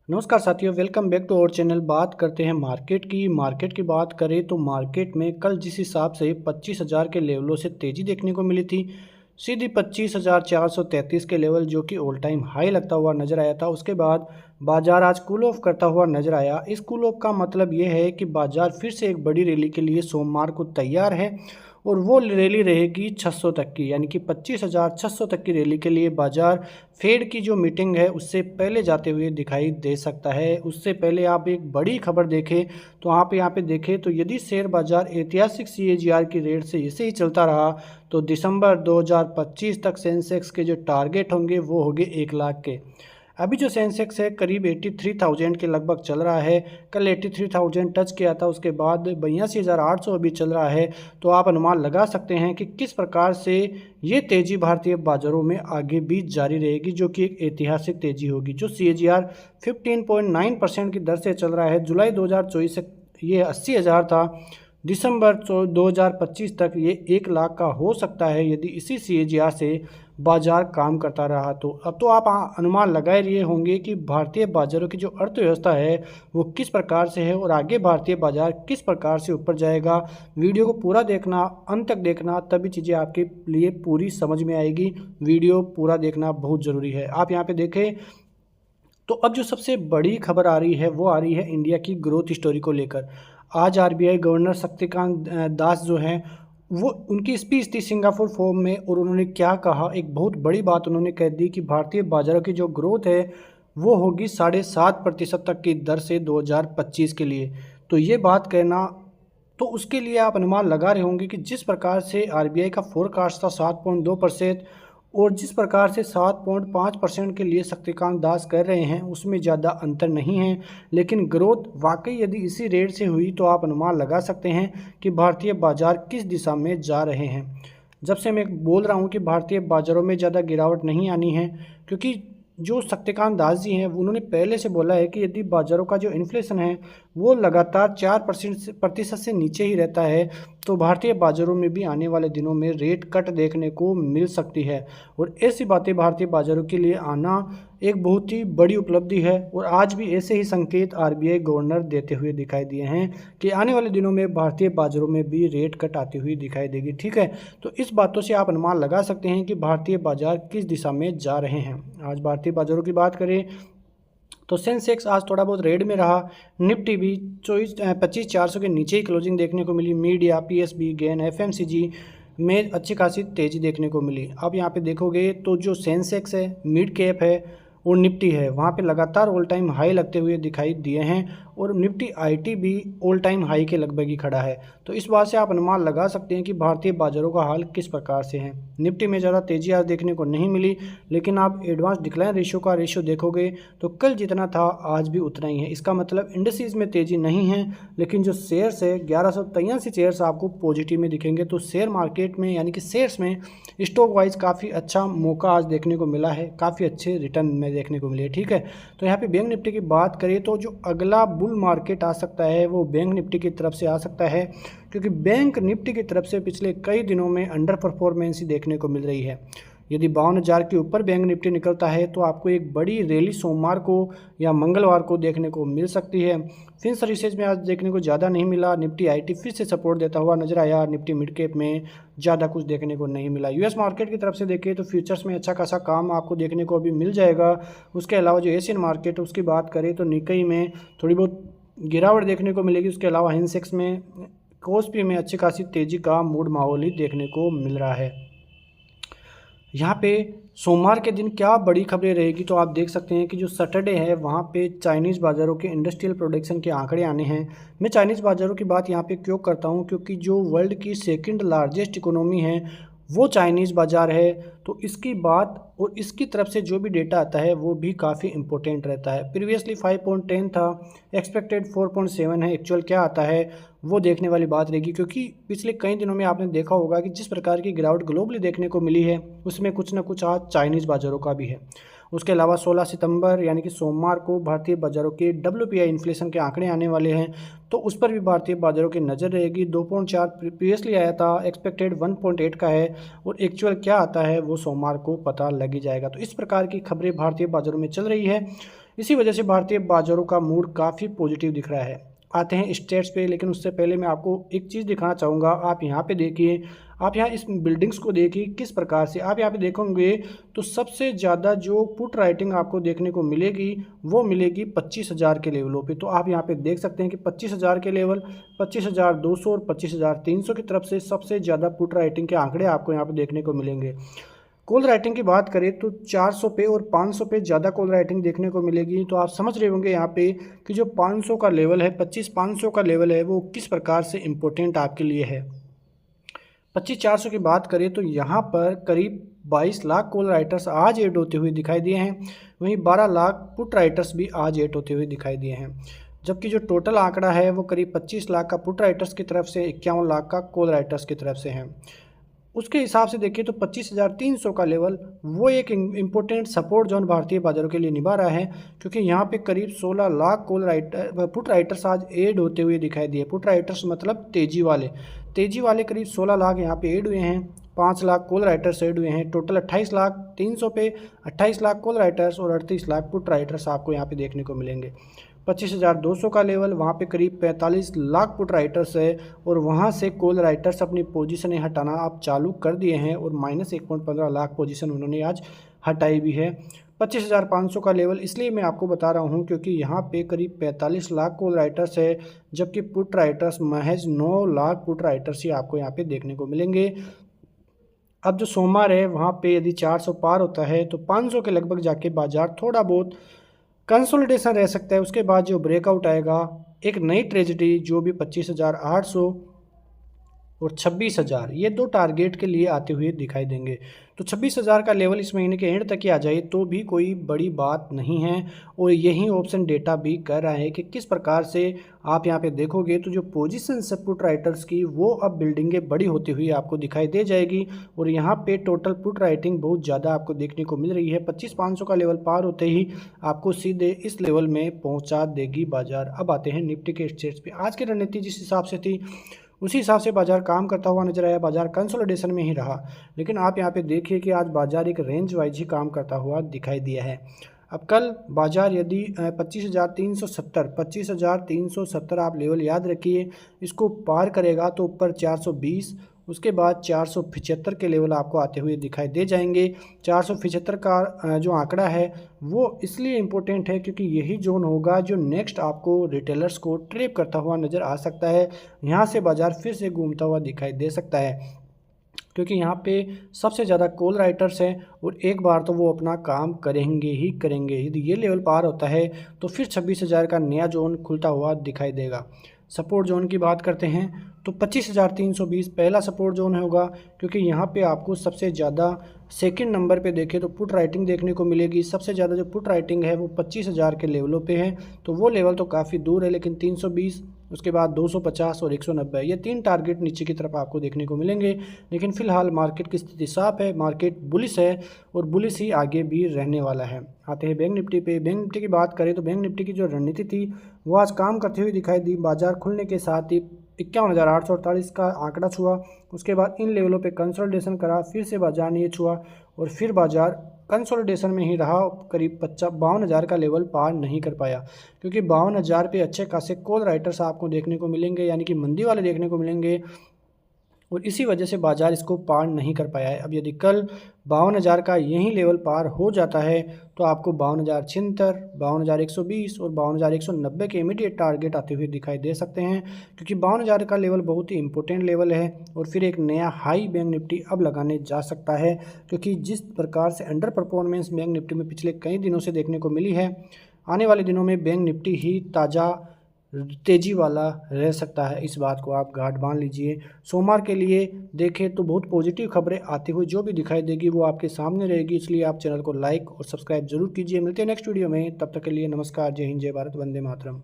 नमस्कार साथियों, welcome back to our channel. बात करते हैं मार्केट की बात करें तो मार्केट में कल जिस हिसाब से 25,000 के लेवलों से तेज़ी देखने को मिली थी, सीधी 25,433 के लेवल जो कि ऑल टाइम हाई लगता हुआ नज़र आया था। उसके बाद बाजार आज कूल ऑफ करता हुआ नज़र आया। इस कूल ऑफ का मतलब ये है कि बाजार फिर से एक बड़ी रैली के लिए सोमवार को तैयार है और वो रैली रहेगी 600 तक की, यानी कि 25,600 तक की रैली के लिए बाजार फेड की जो मीटिंग है उससे पहले जाते हुए दिखाई दे सकता है। उससे पहले आप एक बड़ी खबर देखें तो आप यहाँ पे देखें तो यदि शेयर बाजार ऐतिहासिक CAGR की रेट से ऐसे ही चलता रहा तो दिसंबर 2025 तक सेंसेक्स के जो टारगेट होंगे वो होंगे 1 लाख के। अभी जो सेंसेक्स है करीब 83,000 के लगभग चल रहा है। कल 83,000 टच किया था, उसके बाद 82,800 अभी चल रहा है। तो आप अनुमान लगा सकते हैं कि किस प्रकार से ये तेज़ी भारतीय बाजारों में आगे भी जारी रहेगी, जो कि एक ऐतिहासिक तेज़ी होगी। जो CAGR 15.9% की दर से चल रहा है, जुलाई 2024 से ये 80,000 था, दिसंबर 2025 तक ये 1 लाख का हो सकता है यदि इसी CAGR से बाजार काम करता रहा तो। अब तो आप अनुमान लगा ही रहे होंगे कि भारतीय बाजारों की जो अर्थव्यवस्था है वो किस प्रकार से है और आगे भारतीय बाजार किस प्रकार से ऊपर जाएगा। वीडियो को पूरा देखना, अंत तक देखना, तभी चीज़ें आपके लिए पूरी समझ में आएगी। वीडियो पूरा देखना बहुत ज़रूरी है। आप यहाँ पे देखें तो अब जो सबसे बड़ी खबर आ रही है वो आ रही है इंडिया की ग्रोथ स्टोरी को लेकर। आज RBI गवर्नर शक्तिकांत दास जो हैं वो उनकी स्पीच थी सिंगापुर फोरम में और उन्होंने क्या कहा, एक बहुत बड़ी बात उन्होंने कह दी कि भारतीय बाजारों की जो ग्रोथ है वो होगी 7.5% तक की दर से 2025 के लिए। तो ये बात कहना, तो उसके लिए आप अनुमान लगा रहे होंगे कि जिस प्रकार से RBI का फोरकास्ट था 7.2% और जिस प्रकार से 7.5% के लिए शक्तिकांत दास कर रहे हैं उसमें ज़्यादा अंतर नहीं है। लेकिन ग्रोथ वाकई यदि इसी रेट से हुई तो आप अनुमान लगा सकते हैं कि भारतीय बाजार किस दिशा में जा रहे हैं। जब से मैं बोल रहा हूं कि भारतीय बाजारों में ज़्यादा गिरावट नहीं आनी है, क्योंकि जो शक्तिकांत दास जी हैं उन्होंने पहले से बोला है कि यदि बाजारों का जो इन्फ्लेशन है वो लगातार 4% से नीचे ही रहता है तो भारतीय बाजारों में भी आने वाले दिनों में रेट कट देखने को मिल सकती है। और ऐसी बातें भारतीय बाजारों के लिए आना एक बहुत ही बड़ी उपलब्धि है और आज भी ऐसे ही संकेत RBI गवर्नर देते हुए दिखाई दिए हैं कि आने वाले दिनों में भारतीय बाजारों में भी रेट कट आती हुई दिखाई देगी। ठीक है, तो इस बातों से आप अनुमान लगा सकते हैं कि भारतीय बाजार किस दिशा में जा रहे हैं। आज भारतीय बाजारों की बात करें तो सेंसेक्स आज थोड़ा बहुत रेड में रहा। निफ्टी भी 25,400 के नीचे ही क्लोजिंग देखने को मिली। मीडिया, PSB गेन, FMCG में अच्छी खासी तेज़ी देखने को मिली। अब यहाँ पे देखोगे तो जो सेंसेक्स है, मिड कैप है और निफ्टी है, वहाँ पे लगातार ऑल टाइम हाई लगते हुए दिखाई दिए हैं और निफ्टी IT भी ऑल टाइम हाई के लगभग ही खड़ा है। तो इस बात से आप अनुमान लगा सकते हैं कि भारतीय बाजारों का हाल किस प्रकार से है। निफ्टी में ज़्यादा तेज़ी आज देखने को नहीं मिली, लेकिन आप एडवांस डिक्लाइन रेशियो का रेशियो देखोगे तो कल जितना था आज भी उतना ही है। इसका मतलब इंडस्ट्रीज में तेज़ी नहीं है, लेकिन जो शेयर्स है 1183 शेयर्स आपको पॉजिटिव में दिखेंगे। तो शेयर मार्केट में यानी कि शेयर्स में स्टॉक वाइज काफ़ी अच्छा मौका आज देखने को मिला है, काफ़ी अच्छे रिटर्न में देखने को मिले। ठीक है, तो यहाँ पे बैंक निफ्टी की बात करें तो जो अगला बुल मार्केट आ सकता है वो बैंक निफ्टी की तरफ से आ सकता है, क्योंकि बैंक निफ्टी की तरफ से पिछले कई दिनों में अंडर परफॉर्मेंस ही देखने को मिल रही है। यदि 52,000 के ऊपर बैंक निफ्टी निकलता है तो आपको एक बड़ी रैली सोमवार को या मंगलवार को देखने को मिल सकती है। फिन सर्विसेज में आज देखने को ज़्यादा नहीं मिला। निफ्टी IT फिर से सपोर्ट देता हुआ नजर आया। निफ्टी मिड कैप में ज़्यादा कुछ देखने को नहीं मिला। US मार्केट की तरफ से देखें तो फ्यूचर्स में अच्छा खासा काम आपको देखने को अभी मिल जाएगा। उसके अलावा जो एशियन मार्केट है उसकी बात करें तो निकई में थोड़ी बहुत गिरावट देखने को मिलेगी। उसके अलावा हिंसेक्स में, कोस्पी में अच्छी खासी तेज़ी का मूड माहौल ही देखने को मिल रहा है। यहाँ पे सोमवार के दिन क्या बड़ी खबरें रहेगी तो आप देख सकते हैं कि जो सैटरडे है वहाँ पे चाइनीज़ बाज़ारों के इंडस्ट्रियल प्रोडक्शन के आंकड़े आने हैं। मैं चाइनीज़ बाज़ारों की बात यहाँ पे क्यों करता हूँ, क्योंकि जो वर्ल्ड की सेकंड लार्जेस्ट इकोनॉमी है वो चाइनीज़ बाज़ार है। तो इसकी बात और इसकी तरफ से जो भी डेटा आता है वो भी काफ़ी इंपॉर्टेंट रहता है। प्रीवियसली 5.10 था, एक्सपेक्टेड 4.7 है, एक्चुअल क्या आता है वो देखने वाली बात रहेगी। क्योंकि पिछले कई दिनों में आपने देखा होगा कि जिस प्रकार की गिरावट ग्लोबली देखने को मिली है उसमें कुछ ना कुछ आज चाइनीज़ बाज़ारों का भी है। उसके अलावा 16 सितंबर यानी कि सोमवार को भारतीय बाज़ारों के WPI इन्फ्लेशन के आंकड़े आने वाले हैं, तो उस पर भी भारतीय बाज़ारों की नज़र रहेगी। 2.4 प्रीवियसली आया था, एक्सपेक्टेड 1.8 का है और एक्चुअल क्या आता है वो सोमवार को पता लग ही जाएगा। तो इस प्रकार की खबरें भारतीय बाज़ारों में चल रही है। इसी वजह से भारतीय बाजारों का मूड काफ़ी पॉजिटिव दिख रहा है। आते हैं स्टेट्स पे, लेकिन उससे पहले मैं आपको एक चीज़ दिखाना चाहूँगा। आप यहाँ पे देखिए, आप यहाँ इस बिल्डिंग्स को देखिए किस प्रकार से आप यहाँ पे देखोगे तो सबसे ज़्यादा जो पुट राइटिंग आपको देखने को मिलेगी वो मिलेगी 25,000 के लेवलों पे। तो आप यहाँ पे देख सकते हैं कि 25,000 के लेवल, 25,200 और 25,300 की तरफ से सबसे ज़्यादा पुट राइटिंग के आंकड़े आपको यहाँ पे देखने को मिलेंगे। कॉल राइटिंग की बात करें तो 400 पे और 500 पे ज़्यादा कॉल राइटिंग देखने को मिलेगी। तो आप समझ रहे होंगे यहाँ पे कि जो 500 का लेवल है, 25,500 का लेवल है, वो किस प्रकार से इम्पोर्टेंट आपके लिए है। 25,400 की बात करें तो यहाँ पर करीब 22 लाख कॉल राइटर्स आज ऐड होते हुए दिखाई दिए हैं। वहीं 12 लाख पुट राइटर्स भी आज ऐड होते हुए दिखाई दिए हैं। जबकि जो टोटल आंकड़ा है वो करीब 25 लाख का पुट राइटर्स की तरफ से, 51 लाख का कॉल राइटर्स की तरफ से है। उसके हिसाब से देखिए तो 25,300 का लेवल वो एक इम्पोर्टेंट सपोर्ट जोन भारतीय बाजारों के लिए निभा रहा है, क्योंकि यहाँ पे करीब 16 lakh call writer put writers आज ऐड होते हुए दिखाई दिए। पुट राइटर्स मतलब तेजी वाले करीब 16 लाख यहाँ पे ऐड हुए हैं। 5 लाख कॉल राइटर्स ऐड हुए हैं। टोटल 28,300 पे 28 लाख कॉल राइटर्स और 38 लाख पुट राइटर्स आपको यहाँ पे देखने को मिलेंगे। 25,200 का लेवल, वहाँ पे करीब 45 लाख पुट राइटर्स है और वहाँ से कॉल राइटर्स अपनी पोजीशनें हटाना आप चालू कर दिए हैं और -1.15 लाख पोजीशन उन्होंने आज हटाई भी है। 25,500 का लेवल इसलिए मैं आपको बता रहा हूँ क्योंकि यहाँ पे करीब 45 लाख कॉल राइटर्स है, जबकि पुट राइटर्स महज 9 लाख पुट राइटर्स ही आपको यहाँ पे देखने को मिलेंगे। अब जो सोमवार है वहाँ पे यदि 400 पार होता है तो 500 के लगभग जाके बाजार थोड़ा बहुत कंसोलिडेशन रह सकता है। उसके बाद जो ब्रेकआउट आएगा, एक नई ट्रेजेडी जो भी 25,800 और 26,000, ये दो टारगेट के लिए आते हुए दिखाई देंगे। तो 26,000 का लेवल इस महीने के एंड तक ही आ जाए तो भी कोई बड़ी बात नहीं है। और यही ऑप्शन डेटा भी कह रहा है कि किस प्रकार से आप यहाँ पे देखोगे तो जो पोजीशन है पुट राइटर्स की वो अब बिल्डिंगें बड़ी होती हुई आपको दिखाई दे जाएगी। और यहाँ पे टोटल पुट राइटिंग बहुत ज़्यादा आपको देखने को मिल रही है। 25,500 का लेवल पार होते ही आपको सीधे इस लेवल में पहुँचा देगी बाजार। अब आते हैं निफ्टी के स्टेट्स पे। आज की रणनीति जिस हिसाब से थी उसी हिसाब से बाजार काम करता हुआ नजर आया। बाजार कंसोलिडेशन में ही रहा, लेकिन आप यहाँ पे देखिए कि आज बाजार एक रेंज वाइज ही काम करता हुआ दिखाई दिया है। अब कल बाजार यदि 25,370 आप लेवल याद रखिए, इसको पार करेगा तो ऊपर 420, उसके बाद 475 के लेवल आपको आते हुए दिखाई दे जाएंगे। 475 का जो आंकड़ा है वो इसलिए इम्पोर्टेंट है क्योंकि यही जोन होगा जो नेक्स्ट आपको रिटेलर्स को ट्रैप करता हुआ नज़र आ सकता है। यहाँ से बाजार फिर से घूमता हुआ दिखाई दे सकता है, क्योंकि यहाँ पे सबसे ज़्यादा कॉल राइटर्स हैं और एक बार तो वो अपना काम करेंगे ही करेंगे। यदि ये लेवल पार होता है तो फिर 26,000 का नया जोन खुलता हुआ दिखाई देगा। सपोर्ट जोन की बात करते हैं तो 25,320 पहला सपोर्ट जोन होगा, क्योंकि यहाँ पे आपको सबसे ज़्यादा सेकंड नंबर पे देखें तो पुट राइटिंग देखने को मिलेगी। सबसे ज़्यादा जो पुट राइटिंग है वो 25,000 के लेवलों पे है, तो वो लेवल तो काफ़ी दूर है, लेकिन 320, उसके बाद 250 और 190, ये तीन टारगेट नीचे की तरफ आपको देखने को मिलेंगे। लेकिन फिलहाल मार्केट की स्थिति साफ है, मार्केट बुलिश है और बुलिश ही आगे भी रहने वाला है। आते हैं बैंक निफ्टी पे। बैंक निफ्टी की बात करें तो बैंक निफ्टी की जो रणनीति थी वो आज काम करते हुए दिखाई दी। बाजार खुलने के साथ ही 51,848 का आंकड़ा छुआ, उसके बाद इन लेवलों पे कंसोलिडेशन करा, फिर से बाजार ने ये छुआ और फिर बाजार कंसोलिडेशन में ही रहा। करीब 52,000 का लेवल पार नहीं कर पाया, क्योंकि 52,000 पे अच्छे खासे कॉल राइटर्स आपको देखने को मिलेंगे, यानी कि मंदी वाले देखने को मिलेंगे, और इसी वजह से बाजार इसको पार नहीं कर पाया है। अब यदि कल 52,000 का यही लेवल पार हो जाता है तो आपको 52,076, 52,120 और 52,190 के इमीडिएट टारगेट आते हुए दिखाई दे सकते हैं, क्योंकि 52,000 का लेवल बहुत ही इंपॉर्टेंट लेवल है और फिर एक नया हाई बैंक निफ्टी अब लगाने जा सकता है। क्योंकि जिस प्रकार से अंडर परफॉर्मेंस बैंक निफ्टी में पिछले कई दिनों से देखने को मिली है, आने वाले दिनों में बैंक निफ्टी ही ताज़ा तेजी वाला रह सकता है। इस बात को आप गांठ बांध लीजिए। सोमवार के लिए देखें तो बहुत पॉजिटिव खबरें आती हुई जो भी दिखाई देगी वो आपके सामने रहेगी, इसलिए आप चैनल को लाइक और सब्सक्राइब जरूर कीजिए। मिलते हैं नेक्स्ट वीडियो में, तब तक के लिए नमस्कार, जय हिंद, जय भारत, वंदे मातरम।